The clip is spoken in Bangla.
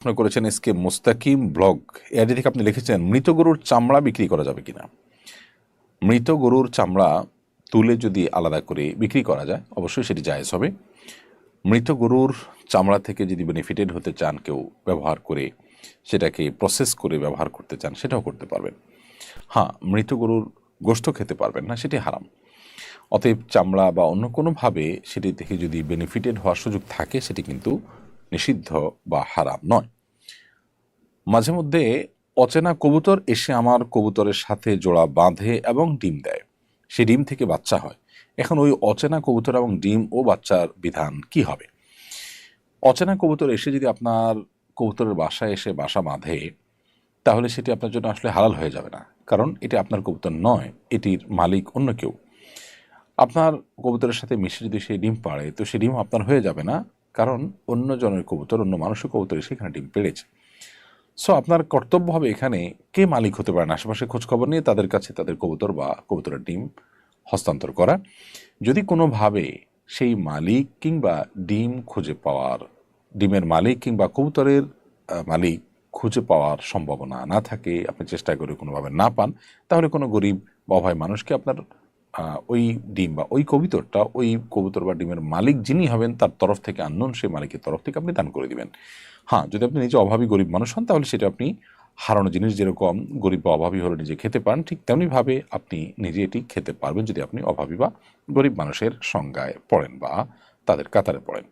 প্রশ্ন করেছেন এসকে মুস্তাকিম ব্লগ। এআইডি থেকে আপনি লিখেছেন, মৃত গরুর চামড়া বিক্রি করা যাবে কিনা। মৃত গরুর চামড়া তুলে যদি আলাদা করে বিক্রি করা যায় অবশ্যই সেটি জায়েজ হবে। মৃত গরুর চামড়া থেকে যদি বেনিফিটেড হতে চান, কেউ ব্যবহার করে সেটাকে প্রসেস করে ব্যবহার করতে চান, সেটাও করতে পারবেন। হ্যাঁ, মৃত গরুর গোশত খেতে পারবেন না, সেটি হারাম। অতএব চামড়া বা অন্য কোনোভাবে সেটি থেকে যদি বেনিফিটেড হওয়ার সুযোগ থাকে, সেটি কিন্তু নিষিদ্ধ বা হারাম নয়। মাঝে মধ্যে অচেনা কবুতর এসে আমার কবুতরের সাথে জোড়া বাঁধে এবং ডিম দেয়, সেই ডিম থেকে বাচ্চা হয়। এখন ওই অচেনা কবুতর এবং ডিম ও বাচ্চার বিধান কি হবে? অচেনা কবুতর এসে যদি আপনার কবুতরের বাসায় এসে বাসা বাঁধে, তাহলে সেটি আপনার জন্য আসলে হালাল হয়ে যাবে না, কারণ এটি আপনার কবুতর নয়, এটির মালিক অন্য কেউ। আপনার কবুতরের সাথে মিশে যদি সেই ডিম পাড়ে, তো সেই ডিম আপনার হয়ে যাবে না, কারণ অন্য জনের কবুতর, অন্য মানুষের কবুতর এসে এখানে ডিম পেড়েছে। সো আপনার কর্তব্য হবে এখানে কে মালিক হতে পারেন আশেপাশে খোঁজখবর নিয়ে তাদের কাছে তাদের কবুতর বা কবুতরের ডিম হস্তান্তর করা। যদি কোনোভাবে সেই মালিক কিংবা ডিম খুঁজে পাওয়ার, ডিমের মালিক কিংবা কবুতরের মালিক খুঁজে পাওয়ার সম্ভাবনা না থাকে, আপনি চেষ্টা করে কোনোভাবে না পান, তাহলে কোনো গরিব বা অভাবী মানুষকে আপনার ওই ডিম বা ওই কবুতরটা, ওই কবুতর বা ডিমের মালিক যিনি হবেন তার তরফ থেকে, আননোন সেই মালিকের তরফ থেকে আপনি দান করে দিবেন। হ্যাঁ, যদি আপনি নিজে অভাবী গরিব মানুষ হন, তাহলে সেটা আপনি হারানো জিনিস যেরকম গরিব বা অভাবী হলে নিজে খেতে পারেন, ঠিক তেমনিভাবে আপনি নিজে এটি খেতে পারবেন যদি আপনি অভাবী বা গরিব মানুষের সংজ্ঞায় পড়েন বা তাদের কাতারে পড়েন।